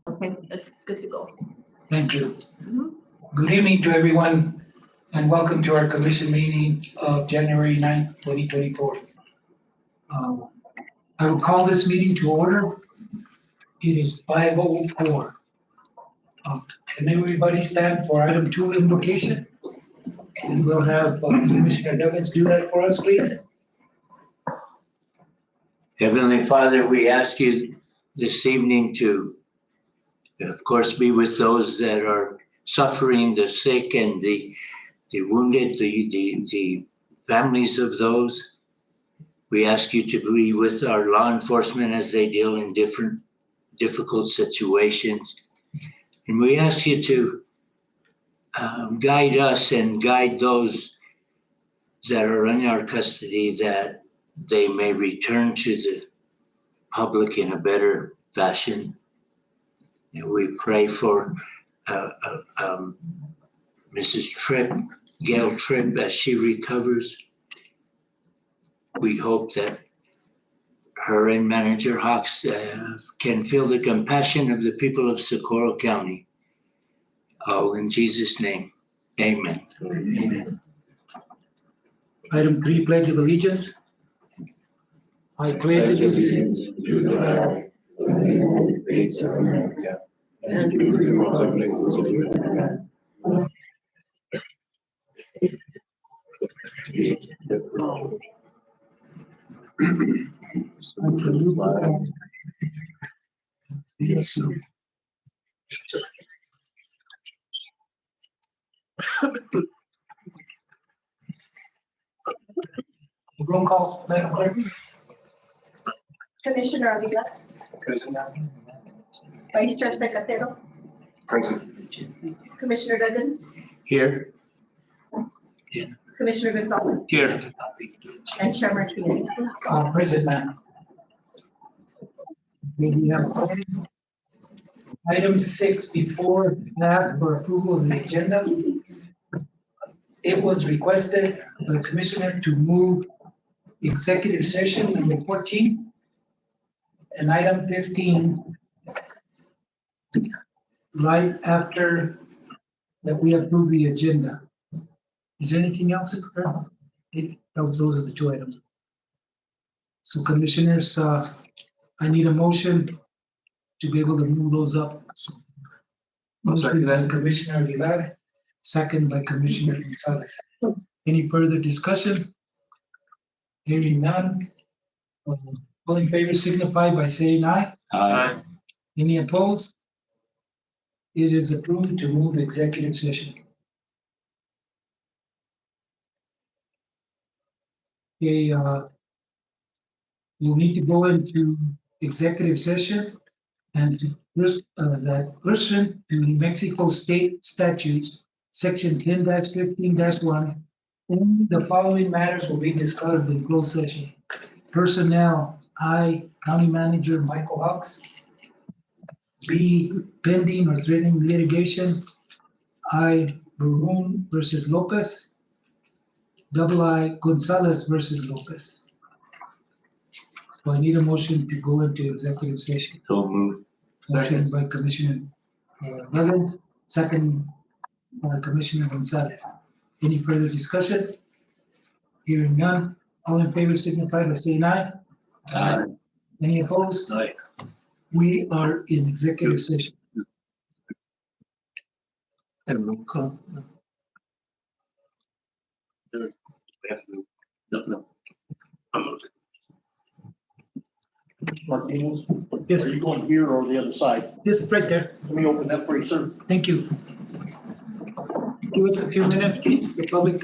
Okay, that's good to go. Thank you. Good evening to everyone and welcome to our commission meeting of January 9th, 2024. I will call this meeting to order. It is 5:04. Can everybody stand for item 2 invocation? And we'll have Commissioner Douglas do that for us, please. Heavenly Father, we ask you this evening to, of course, be with those that are suffering, the sick and the wounded, the families of those. We ask you to be with our law enforcement as they deal in different difficult situations. And we ask you to guide us and guide those that are in our custody, that they may return to the public in a better fashion. And we pray for Mrs. Tripp, Gail Tripp, as she recovers. We hope that her and Manager Hawks can feel the compassion of the people of Socorro County. All in Jesus' name, amen. Amen. Item 3, Pledge of Allegiance. I pledge allegiance to the flag of the United States of America and to the republic for which it stands, roll call, Madam Clerk. Commissioner Avila, Present. Vice Chair Secretary, Present. Commissioner Duggins, Here. Commissioner Gonzalez, Here. and Chair Martinez. Present, ma'am. We have item 6 before that for approval of the agenda. It was requested by the Commissioner to move executive session number 14 and item 15 right after that we approve the agenda. Is there anything else? Those are the 2 items. So Commissioners, I need a motion to be able to move those up. Motion by Commissioner Aguilar, second by Commissioner Gonzalez. Any further discussion? Hearing none. All in favor signify by saying aye. Aye. Any opposed? It is approved to move executive session. Okay, you'll need to go into executive session and that pursuant to New Mexico State Statutes, Section 10-15-1, only the following matters will be discussed in closed session. Personnel, I, County Manager Michael Hawks. B, pending or threatening litigation, I, Barun versus Lopez. I, Gonzalez versus Lopez. So I need a motion to go into executive session. So moved. Motion by Commissioner Douglas, second by Commissioner Gonzalez. Any further discussion? Hearing none, all in favor signify by saying aye. Aye. Any opposed? Aye. We are in executive session. And roll call. No. Martinez, Yes, are you going here or the other side? yes, right there. Let me open that for you, sir. Thank you. Give us a few minutes, please, the public.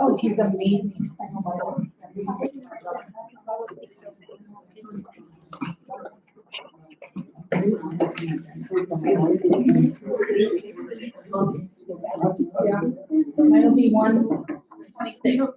Oh, he's amazing. It'll be 1:26.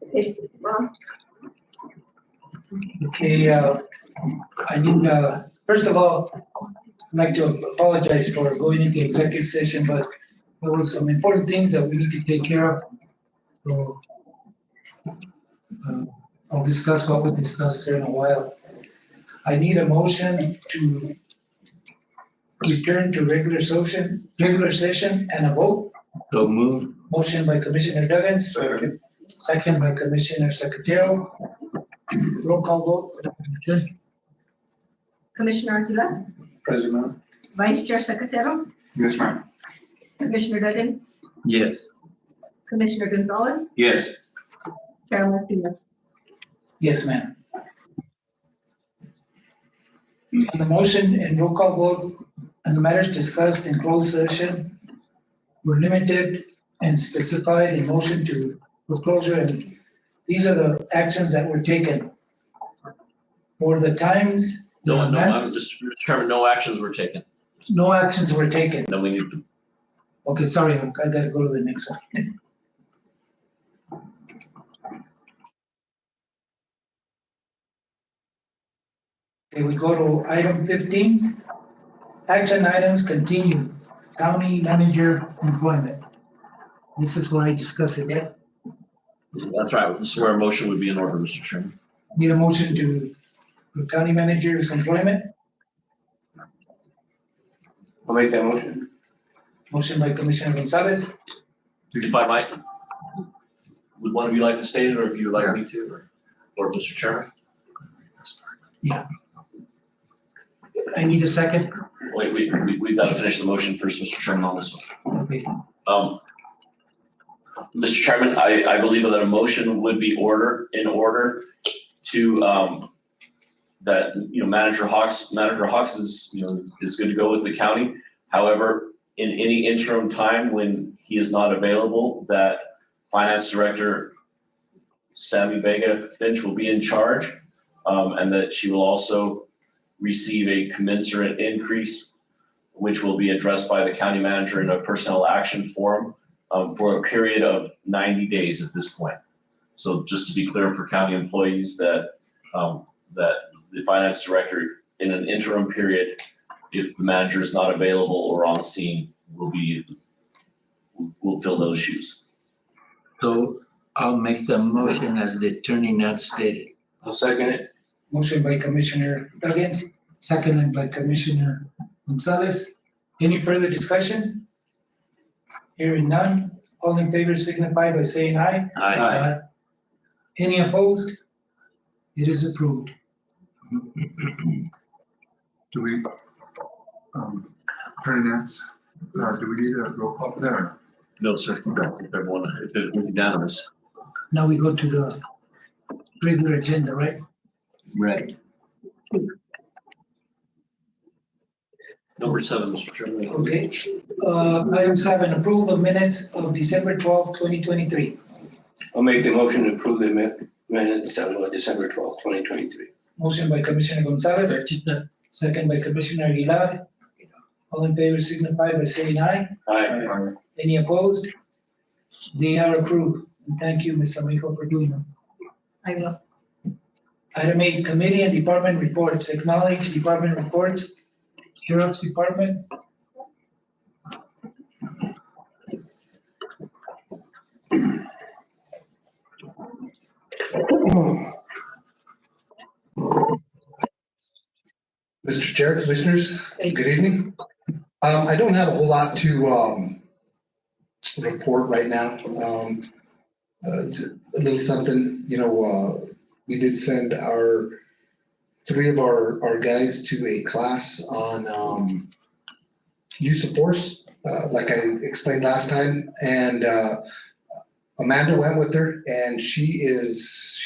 Okay, Ron, Okay, I need, first of all, I'd like to apologize for going into executive session, but there was some important things that we need to take care of. So, I'll discuss what we discussed there in a while. I need a motion to return to regular session and a vote. So move. Motion by Commissioner Duggins. Second by Commissioner Secretarial. Roll call vote. Commissioner Aguilar, President. Vice Chair Secretarial, Yes, ma'am. Commissioner Duggins, Yes. Commissioner Gonzalez, Yes. Chair Martinez. Yes, ma'am. On the motion and roll call vote on the matters discussed in closed session were limited and specified in motion to foreclosure, and these are the actions that were taken. For the times. Mr. Chairman, no actions were taken. No actions were taken. Then we need to, Okay, sorry, I gotta go to the next one. Okay, we go to item 15. Action items continue. County manager employment. This is where I discuss it, right? that's right. This is where a motion would be in order, Mr. Chairman. Need a motion to for county manager's employment. I'll make that motion. Motion by Commissioner Gonzalez, If I might, would one of you like to state it, or if you would like me to, or Mr. Chairman? I need a second. Wait, we've got to finish the motion first, Mr. Chairman, on this one. Okay. Mr. Chairman, I believe that a motion would be in order to, that, Manager Hawks is, is good to go with the county. However, in any interim time when he is not available, that Finance Director Sammy Vega Finch will be in charge, and that she will also receive a commensurate increase, which will be addressed by the county manager in a personnel action forum, for a period of 90 days at this point. So just to be clear for county employees that the finance director in an interim period, if the manager is not available or on scene, will fill those shoes. So I'll make the motion as the attorney now stated. I'll second it. Motion by Commissioner Duggins, seconded by Commissioner Gonzalez. Any further discussion? Hearing none, all in favor signify by saying aye. Aye. Any opposed? It is approved. Do we, Attorney Nance, do we need a roll call for that? Or? No, sir. If it was unanimous. Now we go to the regular agenda, right? Right. Number 7, Mr. Chairman. Okay. Item 7, approval of minutes of December 12th, 2023. I'll make the motion to approve the minutes of December 12th, 2023. Motion by Commissioner Gonzalez, second by Commissioner Aguilar. All in favor signify by saying aye. Aye. Any opposed? They are approved. And thank you, Ms. Amico, for doing them. I will. Item 8, committee and department reports. Acknowledge department reports. Sheriff's Department. Mr. Chair, Commissioners, good evening. I don't have a whole lot to report right now. A little something, we did send three of our guys to a class on use of force, like I explained last time, and Amanda went with her, and she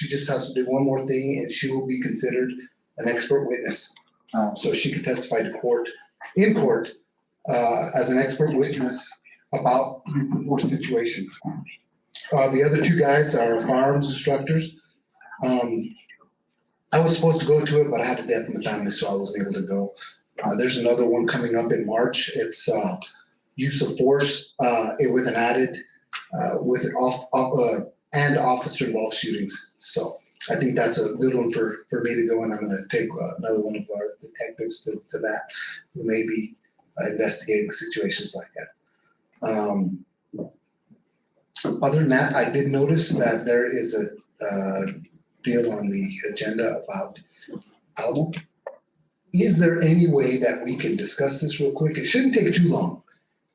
just has to do one more thing, and she will be considered an expert witness. So she could testify in court as an expert witness about force situations. The other two guys are firearms instructors. I was supposed to go to it, but I had a death in the family, so I wasn't able to go. There's another one coming up in March. It's use of force, with an added, with and officer involved shootings. So I think that's a good one for me to go, and I'm gonna take another one of our detectives to that, who may be investigating situations like that. Other than that, I did notice that there is a deal on the agenda about Alamo. Is there any way that we can discuss this real quick? It shouldn't take too long.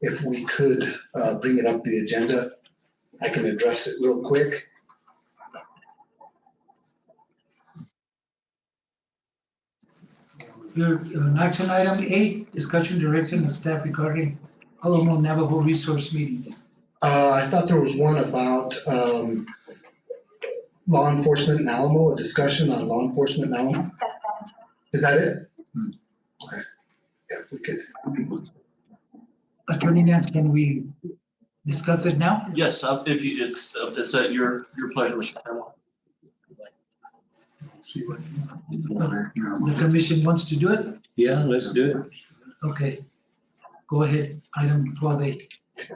If we could bring it up the agenda, I can address it real quick. Your action item 8, discussion direction of staff regarding Alamo Navajo resource meetings. I thought there was one about law enforcement in Alamo, a discussion on law enforcement in Alamo. Is that it? Okay. Yeah, we could. Attorney Nance, can we discuss it now? Yes, if you, it's at your pleasure, Mr. Chairman. See what. The commission wants to do it? Yeah, let's do it. Okay. Go ahead, item 12A.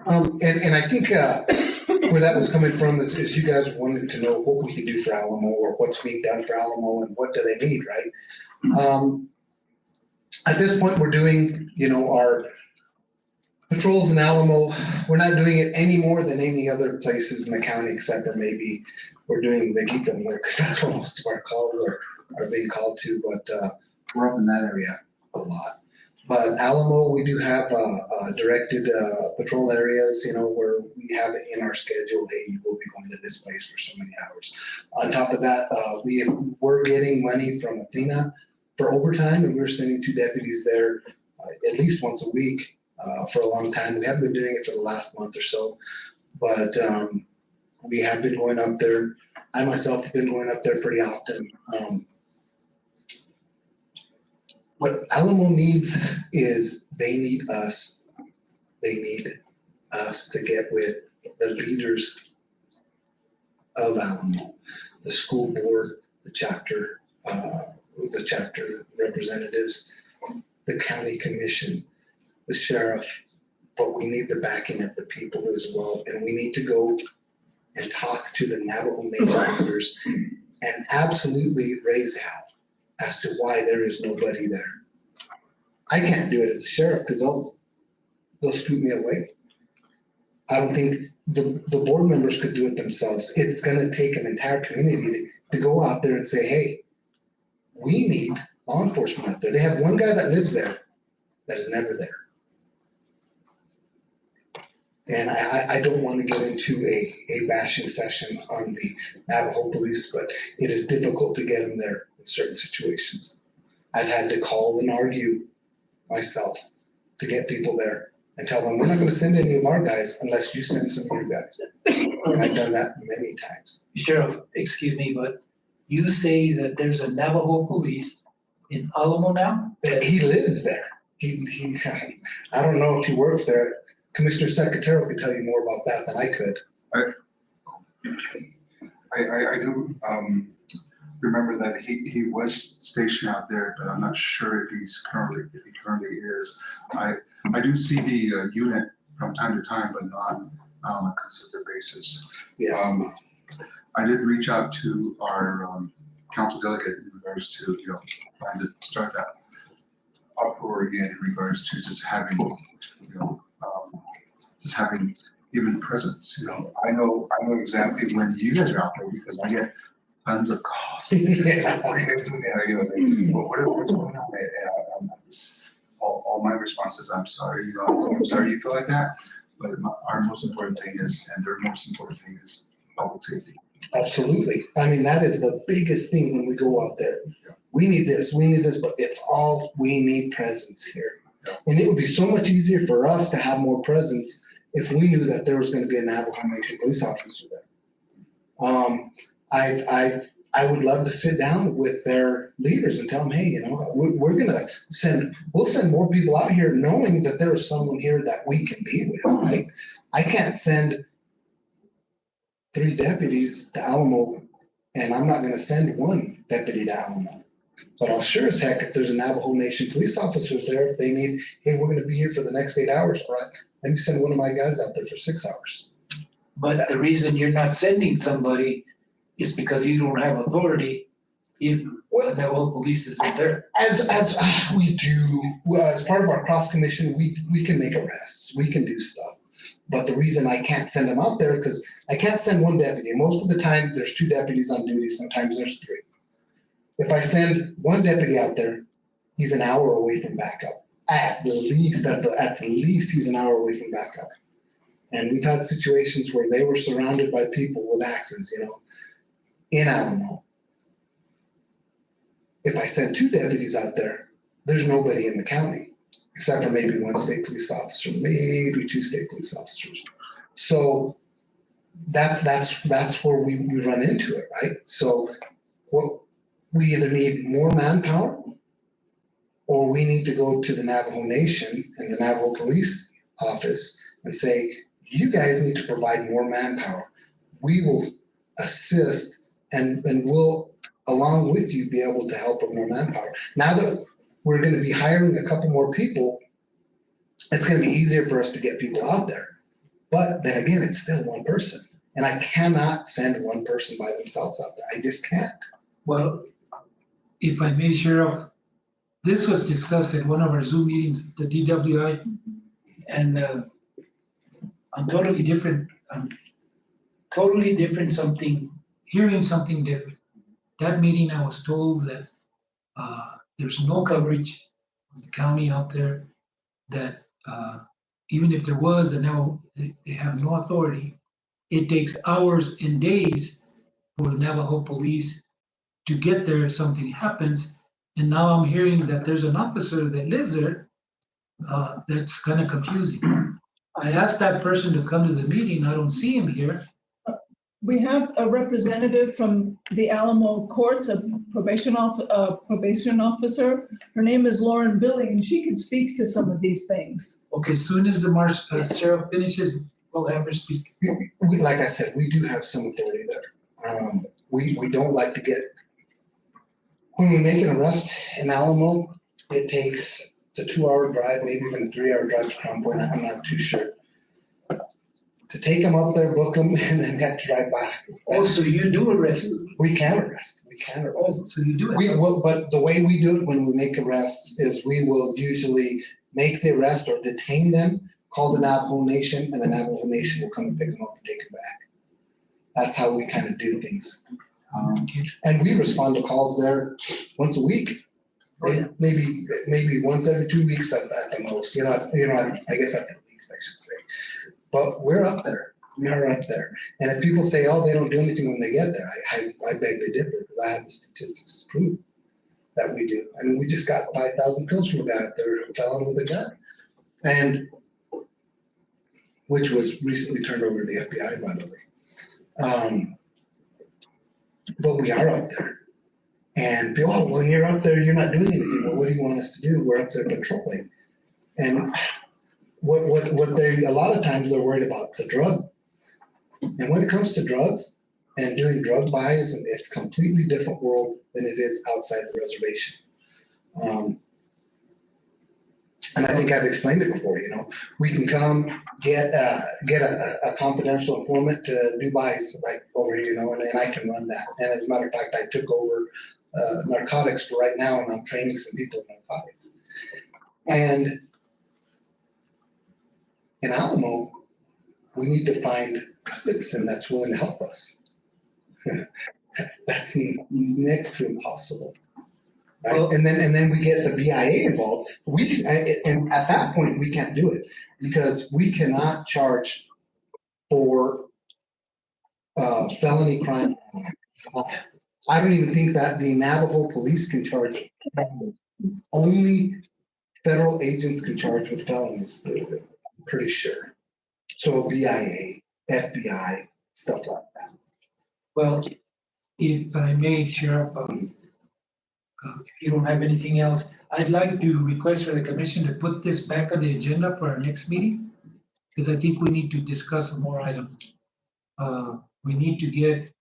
And I think where that was coming from is you guys wanted to know what we could do for Alamo, or what's being done for Alamo, and what do they need, right? At this point, we're doing, our patrols in Alamo. We're not doing it any more than any other places in the county, except for maybe we're doing the Meetng work, because that's where most of our calls are being called to, but we're up in that area a lot. But Alamo, we do have directed patrol areas, where we have it in our schedule. Hey, you will be going to this place for so many hours. On top of that, we're getting money from Athena for overtime, and we're sending 2 deputies there at least once a week for a long time. We haven't been doing it for the last month or so, but we have been going up there. I myself have been going up there pretty often. What Alamo needs is they need us to get with the leaders of Alamo, the school board, the chapter representatives, the county commission, the sheriff, but we need the backing of the people as well. And we need to go and talk to the Navajo Nation leaders and absolutely raise hell as to why there is nobody there. I can't do it as a sheriff because they'll scoot me away. I don't think the board members could do it themselves. It's going to take an entire community to go out there and say, hey, we need law enforcement out there. They have one guy that lives there that is never there. And I don't want to get into a bashing session on the Navajo police, but it is difficult to get them there in certain situations. I've had to call and argue myself to get people there and tell them, we're not going to send any of our guys unless you send some of your guys. And I've done that many times. Sheriff, excuse me, but you say that there's a Navajo police in Alamo now? He lives there. He I don't know if he works there. Commissioner Secretary could tell you more about that than I could. I do remember that he was stationed out there, but I'm not sure if he currently is. I do see the unit from time to time, but not on a consistent basis. Yes. I did reach out to our council delegate in regards to trying to start that uproar again in regards to just having just having even presence. I know exactly when you guys are out there because I get tons of calls. What are you guys doing? What's going on? And all my responses, I'm sorry. I'm sorry you feel like that. But our most important thing is, and their most important thing is public safety. Absolutely. I mean, that is the biggest thing when we go out there. Yeah. We need this, but it's all we need presence here. Yeah. And it would be so much easier for us to have more presence if we knew that there was going to be a Navajo Nation police officer there. I would love to sit down with their leaders and tell them, hey, we're going to we'll send more people out here knowing that there is someone here that we can be with, right? I can't send 3 deputies to Alamo, and I'm not going to send 1 deputy to Alamo. But I'll sure as heck, if there's a Navajo Nation police officers there, if they need, hey, we're going to be here for the next 8 hours, all right, let me send one of my guys out there for 6 hours. But the reason you're not sending somebody is because you don't have authority if the Navajo police isn't there. As we do, well, as part of our cross commission, we can make arrests, we can do stuff. But the reason I can't send them out there, because I can't send one deputy. Most of the time, there's 2 deputies on duty, sometimes there's 3. If I send one deputy out there, he's an hour away from backup. At the least, he's an hour away from backup. And we've had situations where they were surrounded by people with axes, in Alamo. If I send 2 deputies out there, there's nobody in the county, except for maybe 1 state police officer, maybe 2 state police officers. So that's where we run into it, right? So we either need more manpower, or we need to go to the Navajo Nation and the Navajo Police Office and say, you guys need to provide more manpower. We will assist and we'll, along with you, be able to help with more manpower. Now that we're going to be hiring a couple more people, it's going to be easier for us to get people out there. But then again, it's still one person. And I cannot send one person by themselves out there. I just can't. Well, If I may, Sheriff, this was discussed at one of our Zoom meetings, the DWI, and I'm totally different. Hearing something different. That meeting, I was told that there's no coverage in the county out there, that even if there was, and now they have no authority, it takes hours and days for the Navajo police to get there if something happens. And now I'm hearing that there's an officer that lives there. That's kind of confusing. I asked that person to come to the meeting. I don't see him here. We have a representative from the Alamo Courts, a probation officer. Her name is Lauren Billing, and she can speak to some of these things. Okay, as soon as the sheriff finishes, we'll have her speak. Like I said, we do have some authority there. We don't like to get, when we make an arrest in Alamo, it's a 2-hour drive, maybe even a 3-hour drive to Crown Point. I'm not too sure. To take them up there, book them, and then have to drive back. also, you do arrest them. We can arrest. So you do it. But the way we do it when we make arrests is we will usually make the arrest or detain them, call the Navajo Nation, and the Navajo Nation will come and pick them up and take them back. That's how we kind of do things. And we respond to calls there once a week. Maybe once every 2 weeks at the most. I guess at the least I should say. But we're up there. We are up there. And if people say, oh, they don't do anything when they get there, I beg to differ, because I have the statistics to prove that we do. I mean, we just got 5,000 pills from a guy up there, a felon with a gun, and which was recently turned over to the FBI, by the way. But we are up there. And people, oh, when you're up there, you're not doing anything. Well, what do you want us to do? We're up there patrolling. And what they, a lot of times they're worried about the drug. And when it comes to drugs and doing drug buys, it's a completely different world than it is outside the reservation. And I think I've explained it before, we can come get a confidential informant to do buys right over here, and I can run that. And as a matter of fact, I took over narcotics for right now, and I'm training some people in narcotics. And in Alamo, we need to find a citizen that's willing to help us. That's next to impossible. Right? Well, and then we get the BIA involved. And at that point we can't do it because we cannot charge for felony crime. I don't even think that the Navajo police can charge. Only federal agents can charge with felonies. I'm pretty sure. So BIA, FBI, stuff like that. Well, if I may, Sheriff, if you don't have anything else, I'd like to request for the commission to put this back on the agenda for our next meeting, because I think we need to discuss some more items. We need to get,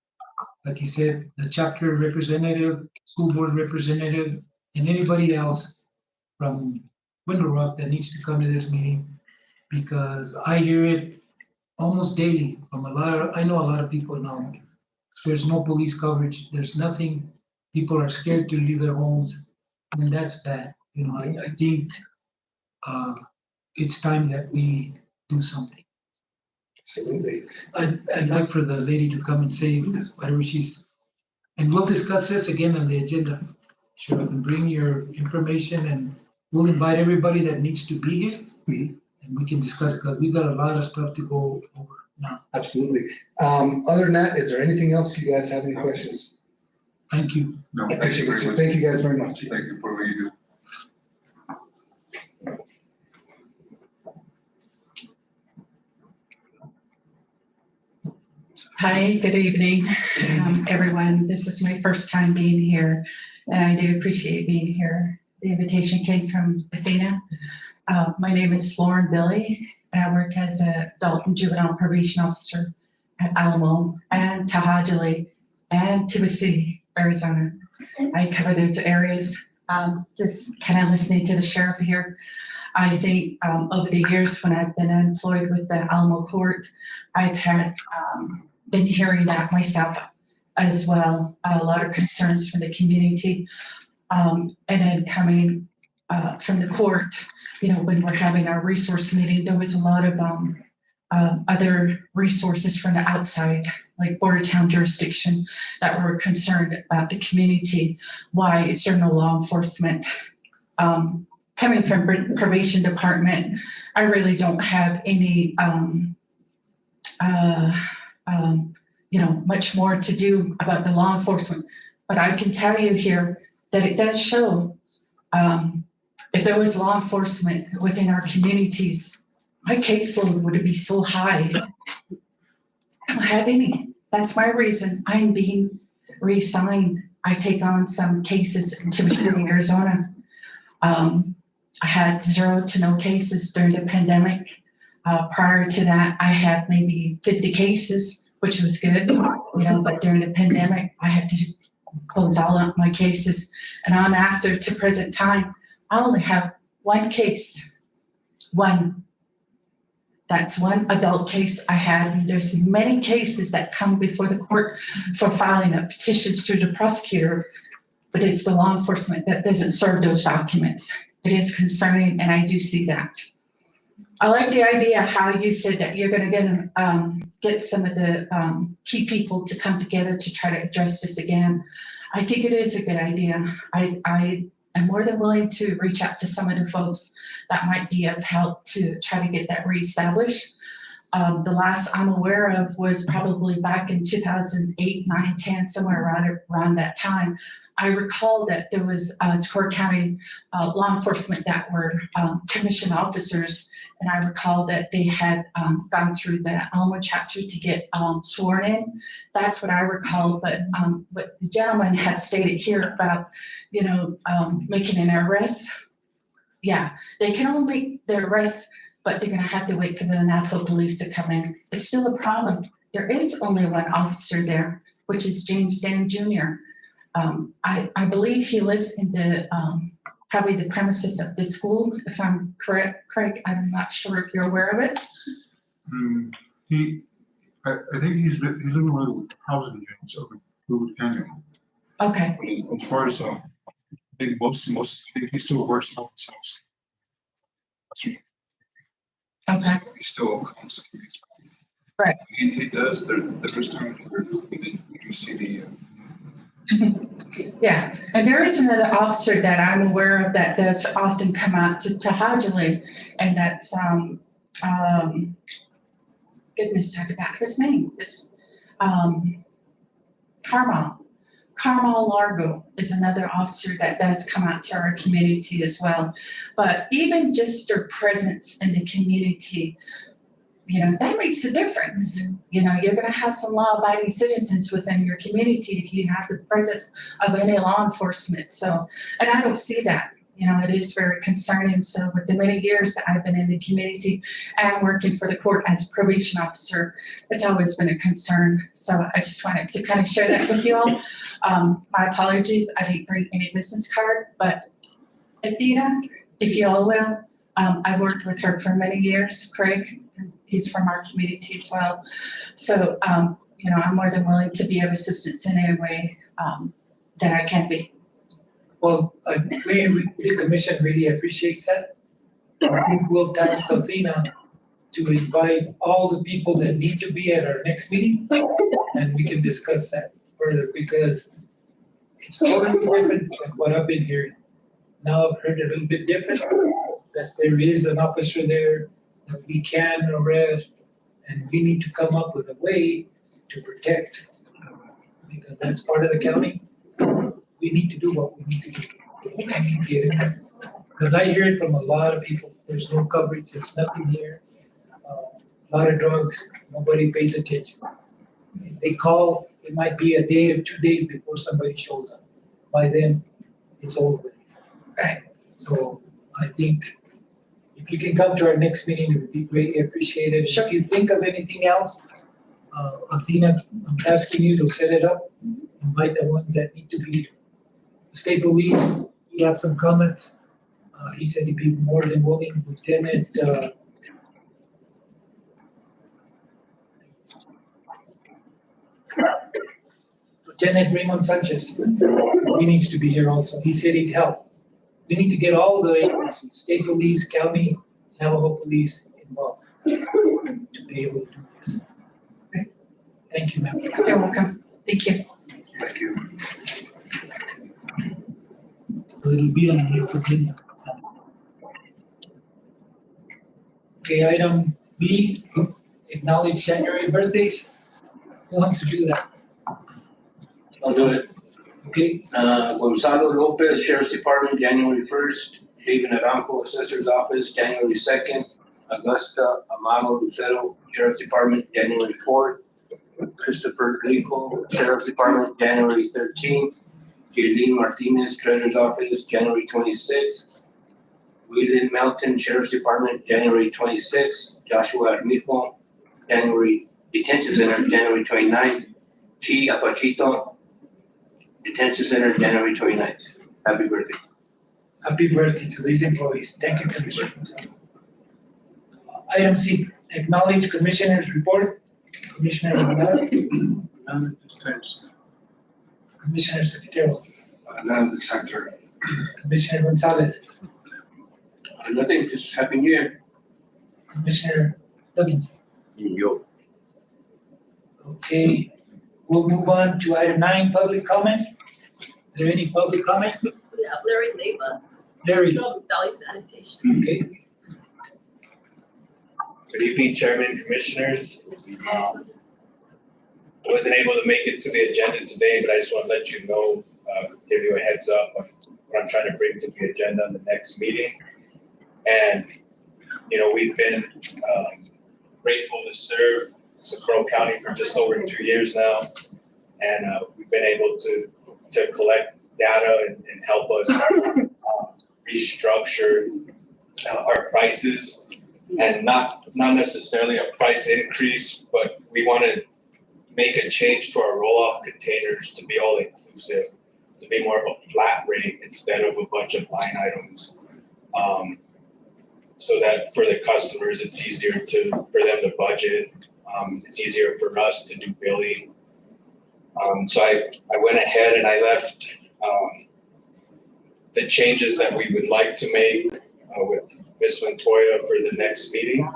like you said, the chapter representative, school board representative, and anybody else from Window Rock that needs to come to this meeting, because I hear it almost daily from I know a lot of people now. There's no police coverage, there's nothing, people are scared to leave their homes, and that's bad. You know, I think it's time that we do something. Absolutely. I'd like for the lady to come and say whatever she's, and we'll discuss this again on the agenda. Sure, you can bring your information and we'll invite everybody that needs to be here. Mhm. And we can discuss it, because we've got a lot of stuff to go over now. Absolutely. Other than that, is there anything else? You guys have any questions? Thank you. No, I thank you very much. Thank you guys very much. Thank you for what you do. Hi, good evening, everyone. This is my first time being here, and I do appreciate being here. The invitation came from Athena. My name is Lauren Billy, and I work as an adult and juvenile probation officer at Alamo and Tahajali and Tuba City, Arizona. I cover those areas. Just kind of listening to the sheriff here. I think over the years when I've been employed with the Alamo Court, I've had been hearing that myself as well. A lot of concerns from the community, and then coming from the court. You know, when we're having our resource meeting, there was a lot of other resources from the outside, like border town jurisdiction, that were concerned about the community. Why is there no law enforcement? Coming from probation department, I really don't have any you know, much more to do about the law enforcement, but I can tell you here that it does show if there was law enforcement within our communities, my caseload would be so high. I don't have any. That's my reason I'm being reassigned. I take on some cases in Tuba City, Arizona. I had 0 to no cases during the pandemic. Prior to that, I had maybe 50 cases, which was good, you know, but during the pandemic, I had to close all of my cases. And on after to present time, I only have 1 case, 1. That's 1 adult case I had. And there's many cases that come before the court for filing of petitions through the prosecutor, but it's the law enforcement that doesn't serve those documents. It is concerning, and I do see that. I like the idea how you said that you're going to get some of the key people to come together to try to address this again. I think it is a good idea. I am more than willing to reach out to some of the folks that might be of help to try to get that reestablished. The last I'm aware of was probably back in 2008, 9, 10, somewhere around that time. I recall that there was Socorro County law enforcement that were commissioned officers, and I recall that they had gone through the Alamo chapter to get sworn in. That's what I recall, but what the gentleman had stated here about, you know, making an arrest, yeah, they can only make the arrest, but they're gonna have to wait for the Navajo police to come in. It's still a problem. There is only 1 officer there, which is James Dan Jr. I believe he lives in the probably the premises of the school, if I'm correct, Craig. I'm not sure if you're aware of it. I think he's living in one of the housing units over in Blue Canyon. Okay. As far as I think most I think he still works in his house. Okay. He still comes. Right. He does. There's times where you see the. Yeah, and there is another officer that I'm aware of that does often come out to Tahajali, and that's goodness, I forgot his name. It's Carmel Largo is another officer that does come out to our community as well. But even just their presence in the community, you know, that makes a difference. You know, you're going to have some law-abiding citizens within your community if you have the presence of any law enforcement. So, and I don't see that. You know, it is very concerning. So with the many years that I've been in the community and working for the court as a probation officer, it's always been a concern. So I just wanted to kind of share that with you all. My apologies, I didn't bring any business card, but Athena, if you all will, I worked with her for many years, Craig, he's from our community as well. So, you know, I'm more than willing to be of assistance in any way that I can be. Well, the commission really appreciates that. I think we'll task Athena to invite all the people that need to be at our next meeting, and we can discuss that further, because it's totally different than what I've been hearing. Now I've heard a little bit different, that there is an officer there that we can arrest, and we need to come up with a way to protect, because that's part of the county. We need to do what we need to do. We need to get it. Because I hear it from a lot of people, there's no coverage, there's nothing here. A lot of drugs, nobody pays attention. If they call, it might be a day or 2 days before somebody shows up. By then, it's over with. Right. So I think if you can come to our next meeting, it would be greatly appreciated. Sure. If you think of anything else, Athena, I'm asking you to set it up, invite the ones that need to be here. State Police, he had some comments. He said he'd be more than willing. Lieutenant Raymond Sanchez, he needs to be here also. He said he'd help. We need to get all the agencies, State Police, County, Navajo Police involved to be able to do this. Okay. Thank you, ma'am. You're welcome. Thank you. Thank you. So it'll be on the next agenda. Okay, item B, acknowledge January birthdays. Who wants to do that? I'll do it. Okay, Gonzalo Lopez, Sheriff's Department, January 1st. David Aranco, Assessor's Office, January 2nd. Augusta Amado Lucero, Sheriff's Department, January 4th. Christopher Glico, Sheriff's Department, January 13th. Jaylene Martinez, Treasurer's Office, January 26th. William Melton, Sheriff's Department, January 26th. Joshua Armijo, Detention Center, January 29th. Chi Apachito, Detention Center, January 29th. Happy birthday. happy birthday to these employees. Thank you, Commissioner. Item C, acknowledge Commissioner's report. Commissioner Ronaldo, None at this time, sir. Commissioner Secretarial, None at the center. Commissioner Gonzalez, Nothing, just Happy New Year. Commissioner Duggins. Yo. Okay, we'll move on to item 9, public comment. Is there any public comment? Yeah, Larry Leyva Larry, from Valley Sanitation. okay, Good evening, Chairman, Commissioners. Wasn't able to make it to the agenda today, but I just want to let you know, give you a heads up on what I'm trying to bring to the agenda on the next meeting. And, you know, we've been grateful to serve Socorro County for just over 2 years now. And we've been able to collect data and help us restructure our prices, and not necessarily a price increase, but we want to make a change to our roll-off containers to be all inclusive, to be more of a flat rate instead of a bunch of line items. So that for the customers, it's easier for them to budget. It's easier for us to do billing. So I went ahead and I left the changes that we would like to make with Ms. Montoya for the next meeting.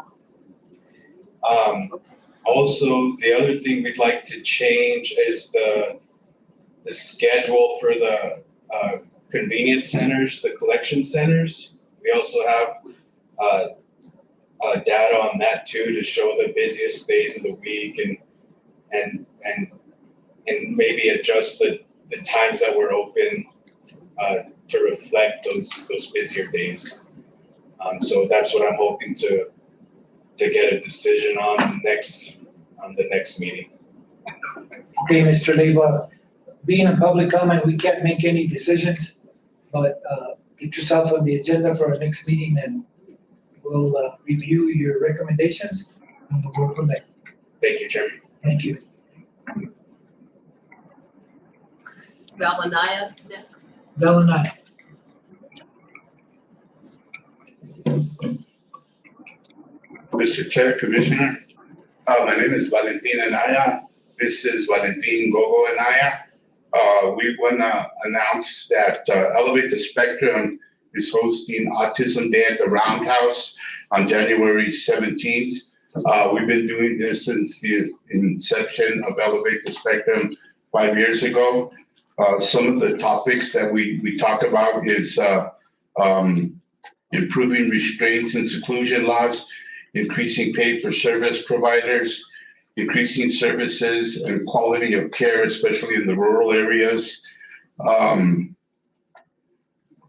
Also, the other thing we'd like to change is the schedule for the convenience centers, the collection centers. We also have data on that too, to show the busiest days of the week and maybe adjust the times that we're open to reflect those busier days. So that's what I'm hoping to get a decision on the next meeting. okay, Mr. Leyva, being a public comment, we can't make any decisions, but get yourself on the agenda for our next meeting and we'll review your recommendations and we'll go from there. Thank you, Chairman. Thank you. Valmanaya, Valentina. Mr. Chair, Commissioner. My name is Valentin Anaya. This is Valentin Gogo Anaya. We want to announce that Elevate the Spectrum is hosting Autism Day at the Roundhouse on January 17th. We've been doing this since the inception of Elevate the Spectrum 5 years ago. Some of the topics that we talk about is improving restraints and seclusion laws, increasing pay for service providers, increasing services and quality of care, especially in the rural areas,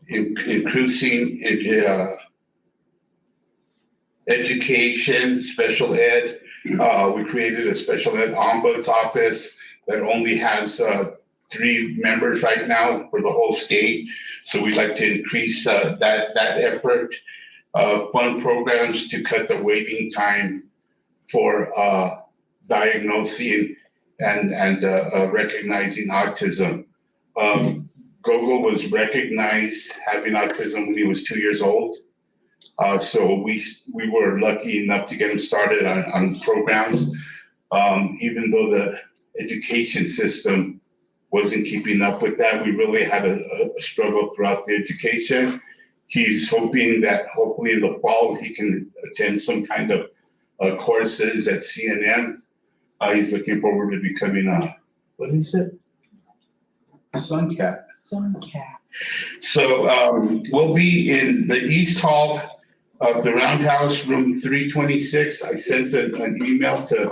increasing education, special ed. We created a special ed ombuds office that only has 3 members right now for the whole state. So we'd like to increase that effort. Fund programs to cut the waiting time for diagnosing and recognizing autism. Gogo was recognized having autism when he was 2 years old. So we were lucky enough to get him started on programs. Even though the education system wasn't keeping up with that, we really had a struggle throughout the education. He's hoping that hopefully in the fall he can attend some kind of courses at CNM. He's looking forward to becoming what is it? Suncat. So we'll be in the East Hall of the Roundhouse, room 326. I sent an email to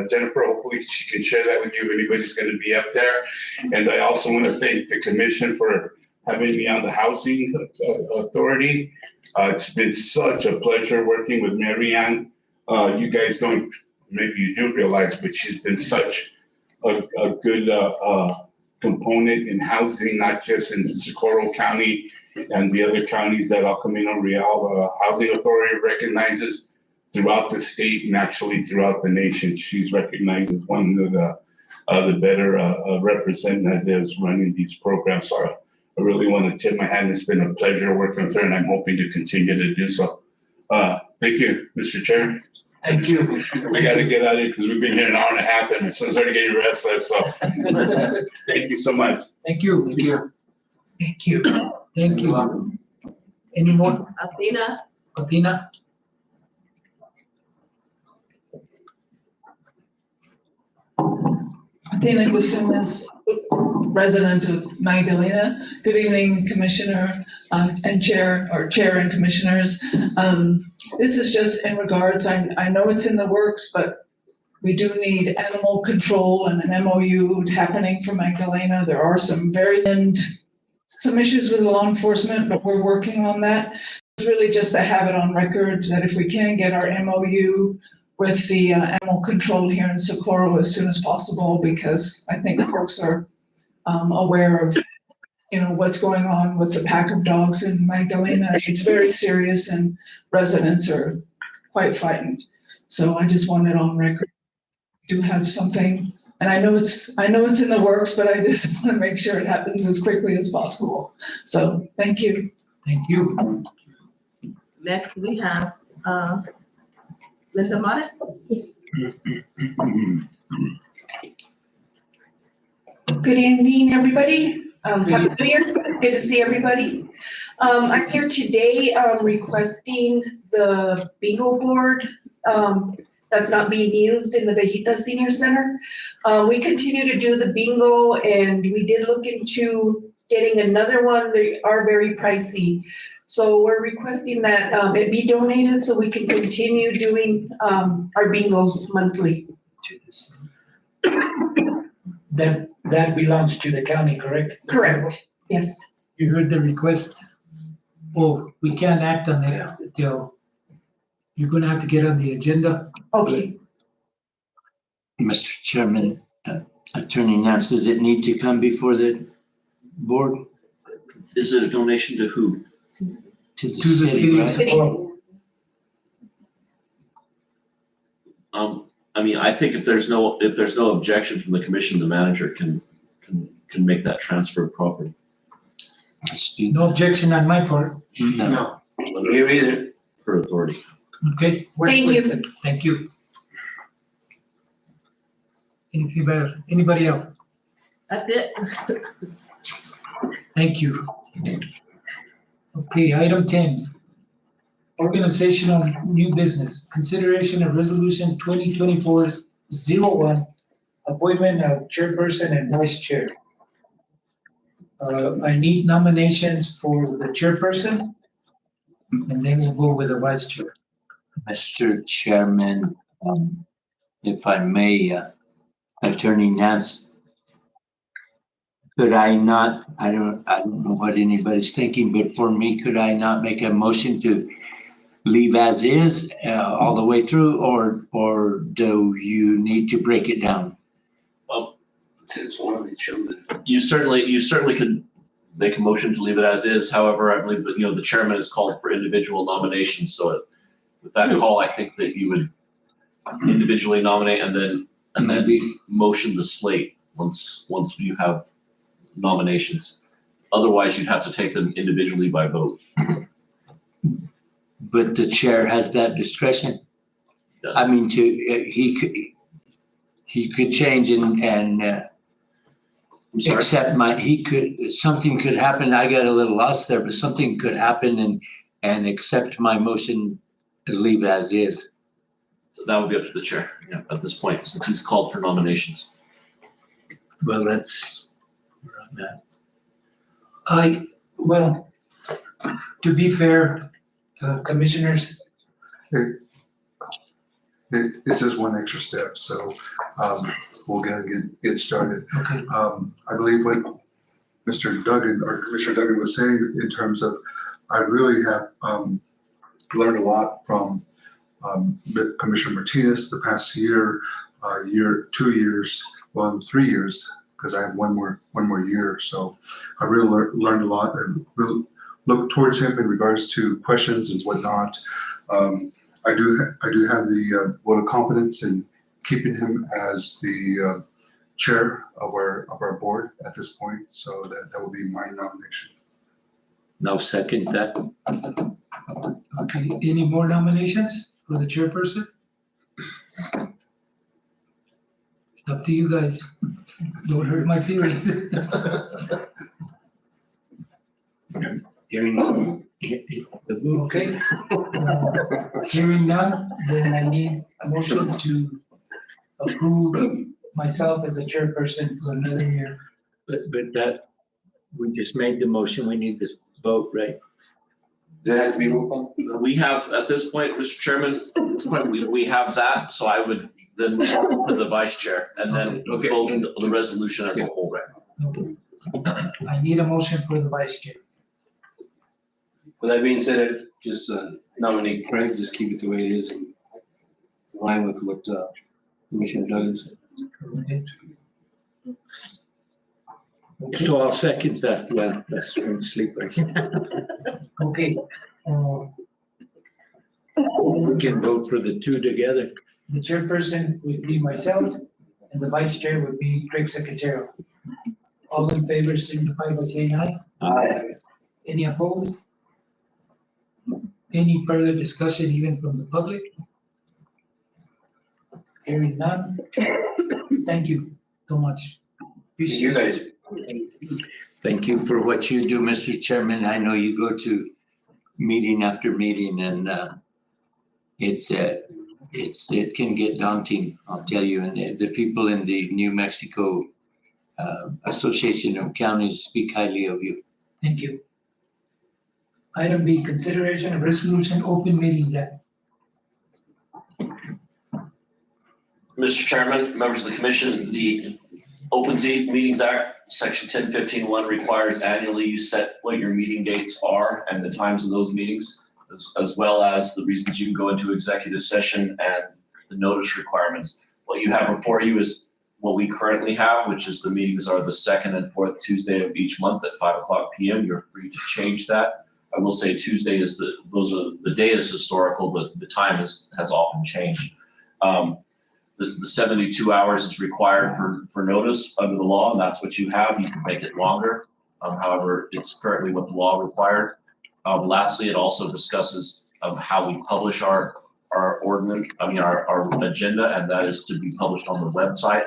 Jennifer. Hopefully she can share that with you if anybody's going to be up there. And I also want to thank the commission for having me on the Housing Authority. It's been such a pleasure working with Marianne. You guys don't, maybe you do realize, but she's been such a good component in housing, not just in Socorro County and the other counties that El Camino Real Housing Authority recognizes throughout the state and actually throughout the nation. She's recognized as one of the better representatives running these programs. So I really want to tip my hand. It's been a pleasure working with her, and I'm hoping to continue to do so. Thank you, Mr. Chair. Thank you. We got to get out of here because we've been here an hour and a half, and my son's already getting restless. So thank you so much. Thank you. Thank you. Thank you. Thank you. Any more? Athena? Athena Gusum, resident of Magdalena. Good evening, Commissioner and Chair and Commissioners. This is just in regards, I know it's in the works, but we do need animal control and an MOU happening for Magdalena. There are some some issues with law enforcement, but we're working on that. It's really just to have it on record that if we can get our MOU with the animal control here in Socorro as soon as possible, because I think folks are aware of, what's going on with the pack of dogs in Magdalena. It's very serious and residents are quite frightened. So I just want it on record. We do have something, and I know it's in the works, but I just want to make sure it happens as quickly as possible. So thank you. Thank you. Next, we have Linda Morris. Yes. Good evening, everybody. Happy New Year. Good to see everybody. I'm here today requesting the bingo board that's not being used in the Vejita Senior Center. We continue to do the bingo, and we did look into getting another one. They are very pricey. So we're requesting that it be donated so we can continue doing our bingos monthly. That belongs to the county, correct? Correct, yes. You heard the request. Oh, we can't act on it until you're going to have to get on the agenda. Okay. Mr. Chairman, Attorney Nance, does it need to come before the board? Is it a donation to who? To the city, right? I mean, I think if there's no objection from the commission, the manager can make that transfer properly. No objection on my part. No. Here either. For authority. Okay? Thank you. Thank you. Anybody else? That's it. Thank you. Okay, item 10. Organizational new business. Consideration of resolution 2024-01, appointment of chairperson and vice chair. I need nominations for the chairperson, and then we'll go with the vice chair. Mr. Chairman, if I may, Attorney Nance, could I not, I don't know what anybody's thinking, but for me, could I not make a motion to leave as is all the way through, or do you need to break it down? Since one of the children. You certainly could make a motion to leave it as is. However, I believe that, the chairman is called for individual nominations. So with that call, I think that you would individually nominate and then motion the slate once you have nominations. Otherwise, you'd have to take them individually by vote. But the chair has that discretion. Yes. I mean, he could change and I'm sorry? accept something could happen. I got a little lost there, but something could happen and accept my motion to leave as is. So that would be up to the chair at this point, since he's called for nominations. Well, that's where I'm at. Well, to be fair, commissioners, It's just one extra step, so we'll get started. okay, I believe what Mr. Duggan or Commissioner Duggan was saying in terms of, I really have learned a lot from Commissioner Martinez the past year, 2 years, 3 years, because I have one more year. So I really learned a lot and really look towards him in regards to questions and whatnot. I do have the vote of confidence in keeping him as the chair of our board at this point. So that will be my nomination. No, second that. okay, any more nominations for the chairperson? Up to you guys. Don't hurt my feelings. Hearing none. Okay. Hearing none, then I need a motion to approve myself as a chairperson for another year. But that, we just made the motion, we need to vote, right? Does that have to be roll call? We have, at this point, Mr. Chairman, at this point, we have that, so I would then move on to the vice chair and then vote the resolution as a whole, right? I need a motion for the vice chair. With that being said, just nominate Craig, just keep it the way it is in line with what Commissioner Duggan said. Okay. So I'll second that, well, that's from sleeper. Okay, We can vote for the two together. the chairperson would be myself and the vice chair would be Craig Secretarial. All in favor, signify by saying aye. Aye. Any opposed? Any further discussion even from the public? Hearing none. Thank you so much. Appreciate You guys. Thank you for what you do, Mr. Chairman. I know you go to meeting after meeting and it can get daunting, I'll tell you. And the people in the New Mexico Association of Counties speak highly of you. Thank you. Item B, consideration of resolution open meetings act. Mr. Chairman, members of the commission, the Open Meetings Act, section 1015-1 requires annually you set what your meeting dates are and the times of those meetings, as well as the reasons you can go into executive session and the notice requirements. What you have before you is what we currently have, which is the meetings are the second and fourth Tuesday of each month at 5:00 p.m. You're free to change that. I will say Tuesday is the day is historical, but the time has often changed. The 72 hours is required for notice under the law, and that's what you have. You can make it longer. However, it's currently what the law required. Lastly, it also discusses how we publish our our agenda, and that is to be published on the website.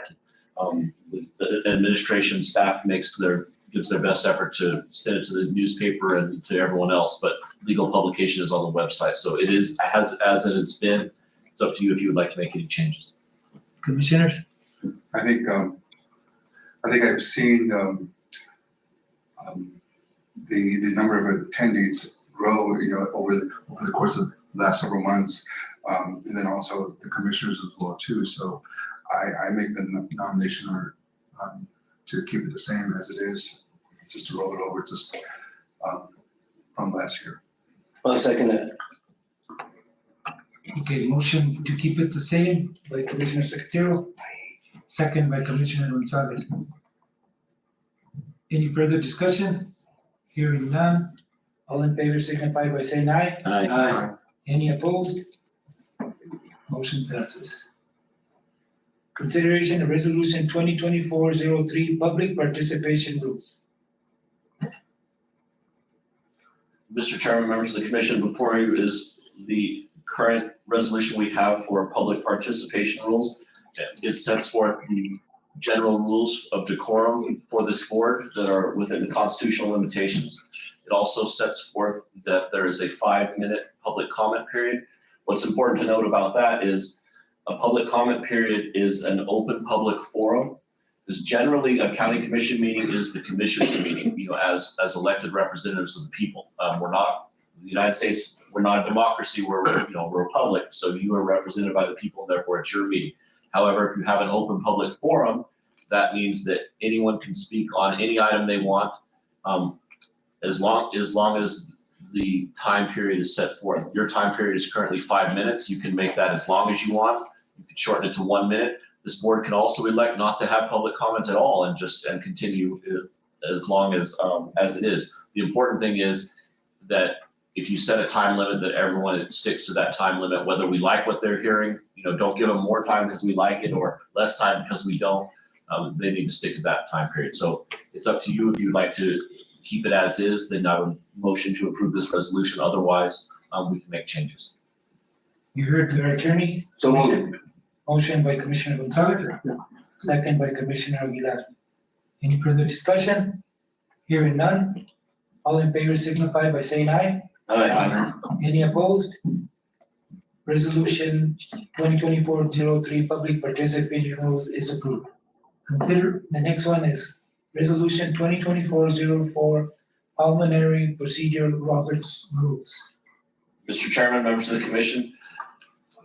The administration staff gives their best effort to send it to the newspaper and to everyone else, but legal publication is on the website. So it is, as it has been. It's up to you if you would like to make any changes. Commissioners? I think I've seen the number of attendees grow, over the course of the last several months, and then also the commissioners as well too. So I make the nomination to keep it the same as it is, just to roll it over just from last year. I'll second that. Okay, motion to keep it the same by Commissioner Secretarial, second by Commissioner Gonzalez. Any further discussion? Hearing none. All in favor signify by saying aye. Aye. Any opposed? Motion passes. Consideration of resolution 2024-03, public participation rules. Mr. Chairman, members of the commission, before you is the current resolution we have for public participation rules. It sets forth the general rules of decorum for this board that are within the constitutional limitations. It also sets forth that there is a 5-minute public comment period. What's important to note about that is a public comment period is an open public forum. Because generally a county commission meeting is the commission's meeting, as elected representatives of the people. We're not the United States, we're not a democracy, we're a republic, so you are represented by the people, and therefore it's your meeting. However, if you have an open public forum, that means that anyone can speak on any item they want, as long as the time period is set forth. Your time period is currently 5 minutes. You can make that as long as you want. You can shorten it to 1 minute. This board can also elect not to have public comments at all and continue as long as it is. The important thing is that if you set a time limit, that everyone sticks to that time limit, whether we like what they're hearing, don't give them more time because we like it or less time because we don't. They need to stick to that time period. So it's up to you. If you'd like to keep it as is, then I would motion to approve this resolution. Otherwise, we can make changes. You heard the attorney? So moved. Motion by Commissioner Gonzalez, second by Commissioner Aguilar. Any further discussion? Hearing none. All in favor signify by saying aye. Aye. Any opposed? Resolution 2024-03, public participation rules is approved. Consider, the next one is resolution 2024-04, parliamentary procedure Roberts rules. Mr. Chairman, members of the commission,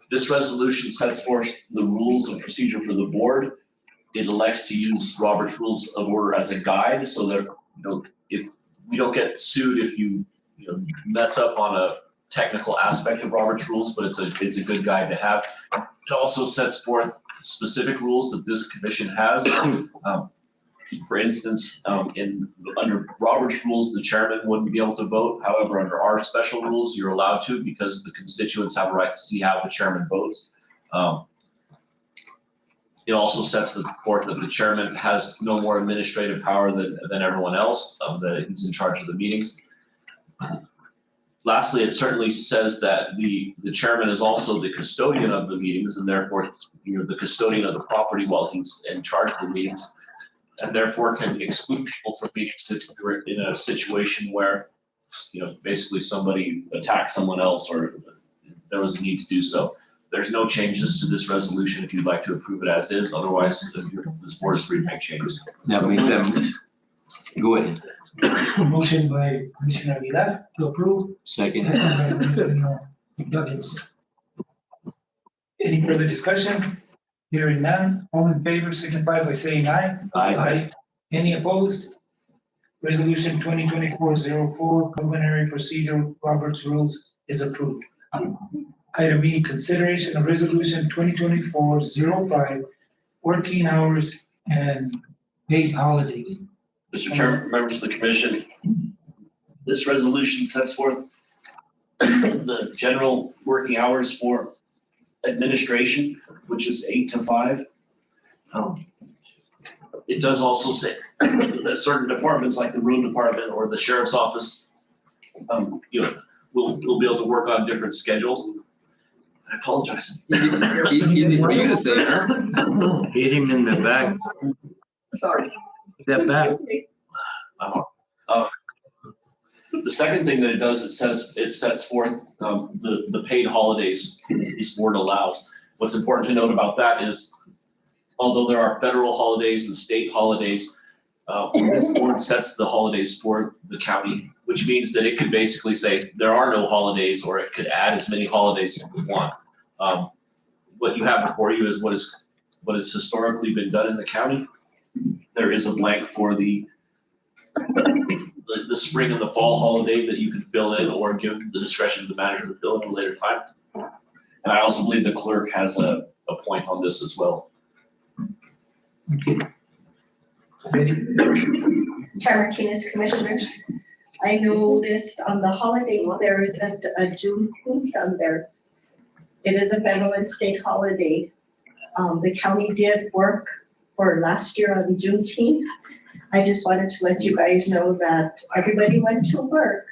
this resolution sets forth the rules of procedure for the board. It elects to use Robert's Rules of Order as a guide, so that if we don't get sued if you mess up on a technical aspect of Robert's Rules, but it's a good guide to have. It also sets forth specific rules that this commission has. For instance, under Robert's Rules, the chairman wouldn't be able to vote. However, under our special rules, you're allowed to because the constituents have a right to see how the chairman votes. It also sets forth that the chairman has no more administrative power than everyone else, that he's in charge of the meetings. Lastly, it certainly says that the chairman is also the custodian of the meetings, and therefore the custodian of the property while he's in charge of the meetings, and therefore can exclude people from meetings if they're in a situation where basically somebody attacked someone else or there was a need to do so. There's no changes to this resolution if you'd like to approve it as is. Otherwise, this board is free to make changes. Now make them, go ahead. Motion by Commissioner Aguilar to approve. Second. By Commissioner Douglas. Any further discussion? Hearing none. All in favor signify by saying aye. Aye. Any opposed? Resolution 2024-04, preliminary procedure Robert's Rules is approved. Item B, consideration of resolution 2024-05, working hours and paid holidays. Mr. Chairman, members of the commission, this resolution sets forth the general working hours for administration, which is 8 to 5. It does also say that certain departments like the road department or the sheriff's office, will be able to work on different schedules. I apologize. Easy for you to say, huh? Hit him in the back. Sorry. The back. The second thing that it does, it sets forth the paid holidays this board allows. What's important to note about that is, although there are federal holidays and state holidays, this board sets the holidays for the county, which means that it could basically say there are no holidays, or it could add as many holidays as we want. What you have before you is what has historically been done in the county. There is a blank for the spring and the fall holiday that you can fill in, or give the discretion to the manager to fill in at a later time. And I also believe the clerk has a point on this as well. Chair Martinez, Commissioners, I noticed on the holidays, there is a Juneteenth on there. It is a federal and state holiday. The county did work for last year on Juneteenth. I just wanted to let you guys know that everybody went to work,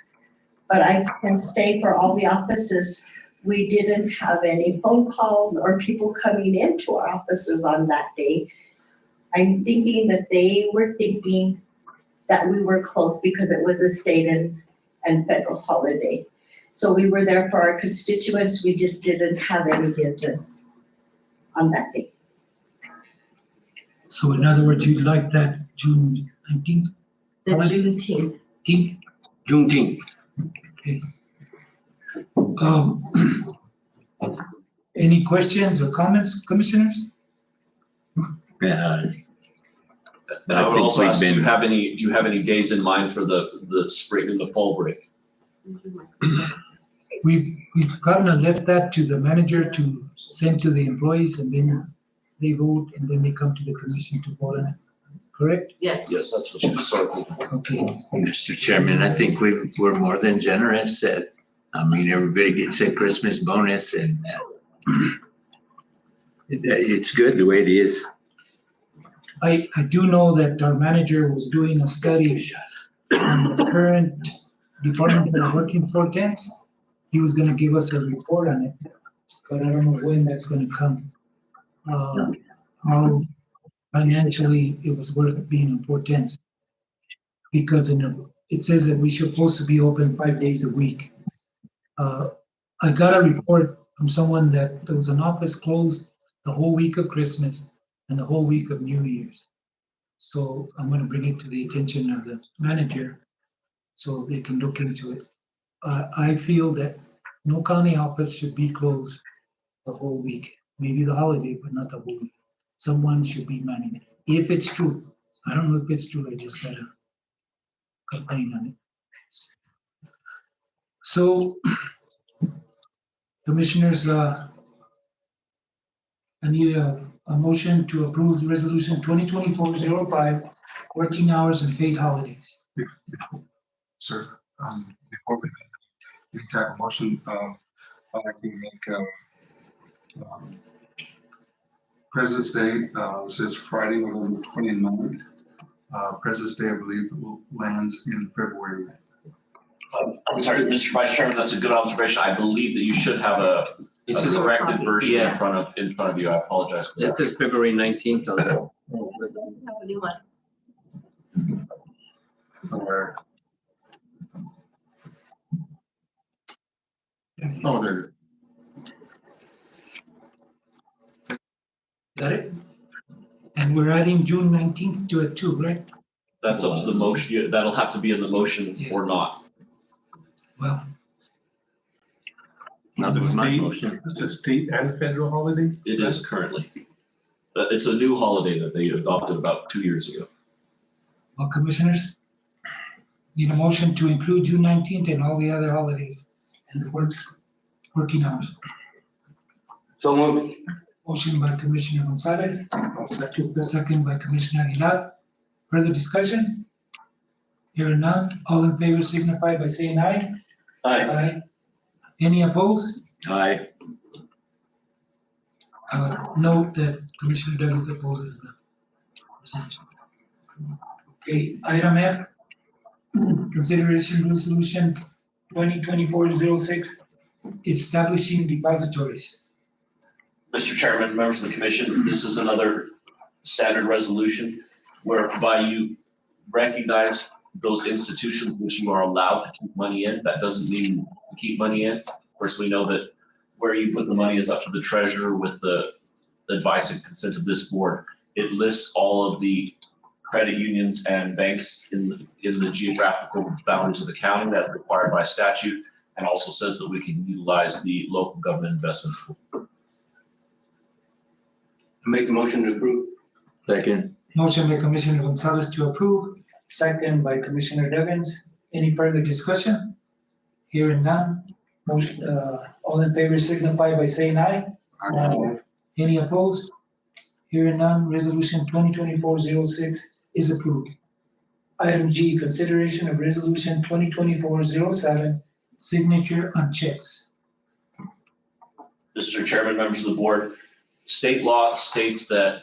but I can say for all the offices, we didn't have any phone calls or people coming into our offices on that day. I'm thinking that they were thinking that we were closed because it was a state and federal holiday. So we were there for our constituents. We just didn't have any business on that day. So in other words, you'd like that June 19th? The Juneteenth. Juneteenth. Okay. Any questions or comments, commissioners? Yeah. I would also ask, do you have any days in mind for the spring and the fall break? We've kind of left that to the manager to send to the employees, and then they vote, and then they come to the commission to vote on it, correct? Yes. Yes, that's what you started. Okay. Mr. Chairman, I think we're more than generous. Everybody gets a Christmas bonus, and it's good the way it is. I do know that our manager was doing a study on the current department that are working 410s. He was gonna give us a report on it, but I don't know when that's gonna come. How financially it was worth being in 410s. Because it says that we're supposed to be open 5 days a week. I got a report from someone that there was an office closed the whole week of Christmas and the whole week of New Year's. So I'm gonna bring it to the attention of the manager so they can look into it. I feel that no county office should be closed the whole week, maybe the holiday, but not the whole week. Someone should be manning it, if it's true. I don't know if it's true, I just gotta complain on it. So, commissioners, I need a motion to approve resolution 2024-05, working hours and paid holidays. Sir, before we type a motion, I'd like to make President's Day, says Friday, November 29th. President's Day, I believe, lands in February. I'm sorry, Mr. Vice Chairman, that's a good observation. I believe that you should have a corrected version in front of you. I apologize. That is February 19th on the. Have a new one. Or, oh, there. Got it? And we're adding June 19th to it too, right? That's up to the motion. That'll have to be in the motion or not. Well, Not with my motion. It's a state and federal holiday? It is currently. It's a new holiday that they adopted about 2 years ago. well, commissioners, need a motion to include June 19th and all the other holidays and the working hours. So moved. Motion by Commissioner Gonzalez, second by Commissioner Aguilar. Further discussion? Hearing none, all in favor signify by saying aye. Aye. Any opposed? Aye. Note that Commissioner Douglas opposes the resolution. Okay, item F, consideration resolution 2024-06, establishing depositories. Mr. Chairman, members of the commission, this is another standard resolution whereby you recognize those institutions which you are allowed to keep money in. That doesn't mean to keep money in. Of course, we know that where you put the money is up to the treasurer with the advice and consent of this board. It lists all of the credit unions and banks in the geographical boundaries of the county that are required by statute, and also says that we can utilize the local government investment pool. Make a motion to approve. Second. Motion by Commissioner Gonzalez to approve, second by Commissioner Duggins. Any further discussion? Hearing none. Motion, all in favor signify by saying aye. Aye. Any opposed? Hearing none, resolution 2024-06 is approved. Item G, consideration of resolution 2024-07, signature on checks. Mr. Chairman, members of the board, state law states that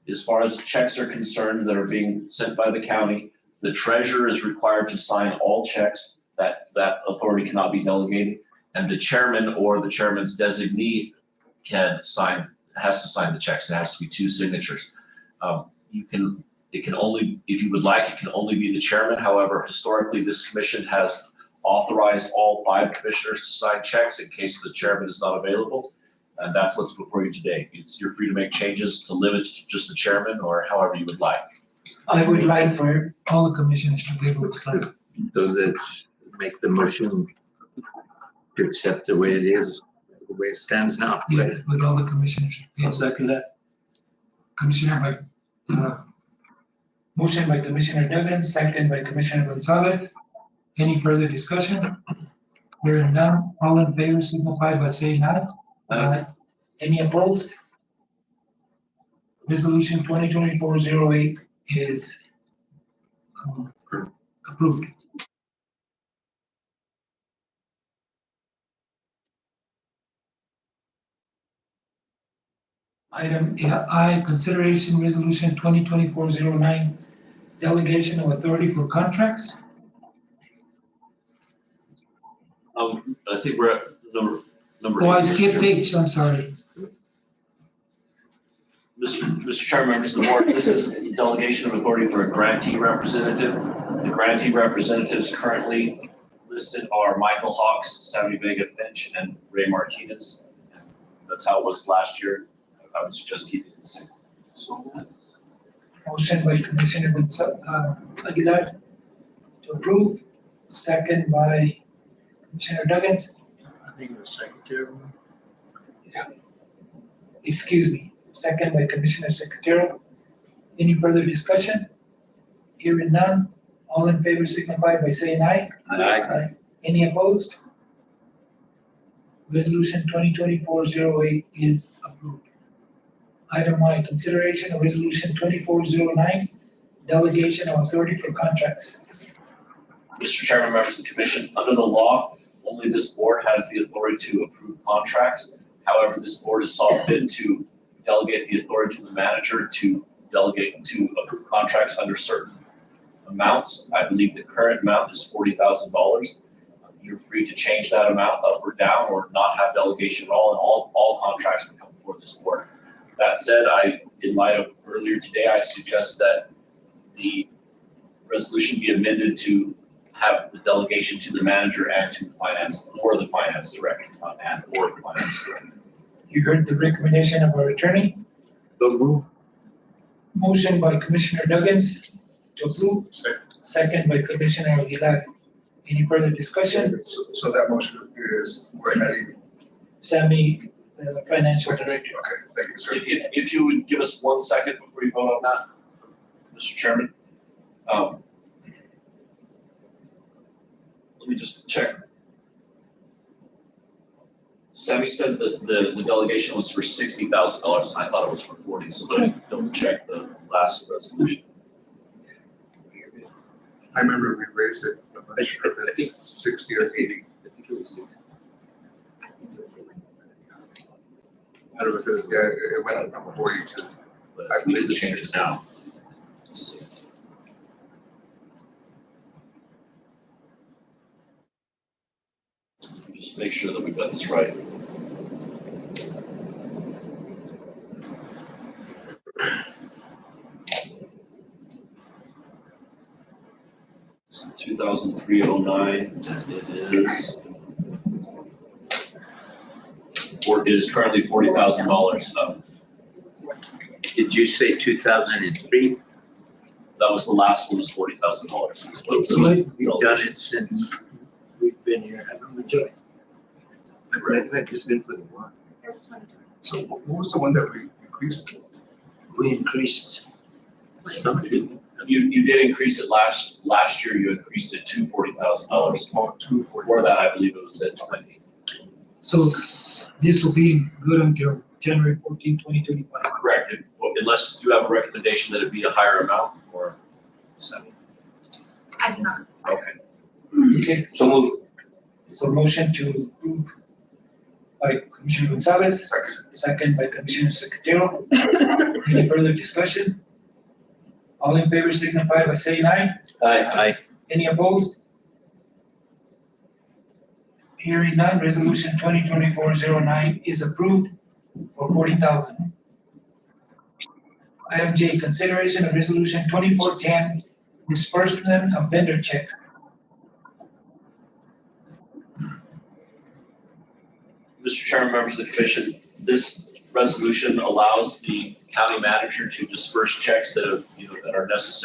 as far as checks are concerned that are being sent by the county, the treasurer is required to sign all checks. That authority cannot be delegated, and the chairman or the chairman's designee has to sign the checks. It has to be two signatures. It can only, if you would like, it can only be the chairman. However, historically, this commission has authorized all 5 commissioners to sign checks in case the chairman is not available. And that's what's before you today. You're free to make changes to limit to just the chairman or however you would like. I would like for all the commissioners to be able to sign. So let's make the motion to accept the way it is, the way it stands now. Yeah, with all the commissioners. I'll second that. Commissioner motion by Commissioner Duggins, second by Commissioner Gonzalez. Any further discussion? Hearing none, all in favor signify by saying aye. Aye. Any opposed? Resolution 2024-08 is approved. Item I, consideration resolution 2024-09, delegation of authority for contracts. I think we're at number. Oh, I skipped H, I'm sorry. Mr. Chairman, members of the board, this is delegation of authority for a grantee representative. The grantee representatives currently listed are Michael Hawks, Sammy Vega Finch, and Ray Martinez. That's how it was last year. I would suggest keeping it the same. Motion by Commissioner Aguilar to approve, second by Commissioner Duggins. I think the secretary. Excuse me, second by Commissioner Secretarial. Any further discussion? Hearing none, all in favor signify by saying aye. Aye. Any opposed? Resolution 2024-08 is approved. Item I, consideration of resolution 24-09, delegation of authority for contracts. Mr. Chairman, members of the commission, under the law, only this board has the authority to approve contracts. However, this board has saw fit to delegate the authority to the manager to delegate to approve contracts under certain amounts. I believe the current amount is $40,000. You're free to change that amount up or down or not have delegation at all, and all contracts can come before this board. That said, in light of earlier today, I suggest that the resolution be amended to have the delegation to the manager and to the finance director, and or the finance director. You heard the recommendation of our attorney. So move. Motion by Commissioner Duggins to approve, second by Commissioner Aguilar. Any further discussion? So that motion is, we're adding. Sammy, the financial director. Okay, thank you, sir. If you would give us 1 second before you vote on that, Mr. Chairman. Let me just check. Sammy said that the delegation was for $60,000, and I thought it was for 40, so let me double check the last resolution. I remember we raised it, I'm not sure if it's 60 or 80. I think it was 60. I don't know if it was. Yeah, it went up from 40 to, But I we believe can it's change it 60. now. Let's see. Just make sure that we got this right. $2,309. It is currently $40,000. Did you say 2003? That was the last one, was $40,000. We've done it since we've been here, haven't we, Joey? I've just been for the one. So what was the one that we increased? We increased something. You did increase it last year. You increased it to $40,000. Oh, 240. Before that, I believe it was at 20. So this will be good until January 14, 2025. Correct. Unless you have a recommendation that it be a higher amount or. I do not. Okay. Okay, So move. so motion to approve by Commissioner Gonzalez, second by Commissioner Secretarial. Any further discussion? All in favor signify by saying aye. Aye. Any opposed? Hearing none, resolution 2024-09 is approved for 40,000. Item J, consideration of resolution 2410, disbursement of vendor checks. Mr. Chairman, members of the commission, this resolution allows the county manager to disperse checks that are necessary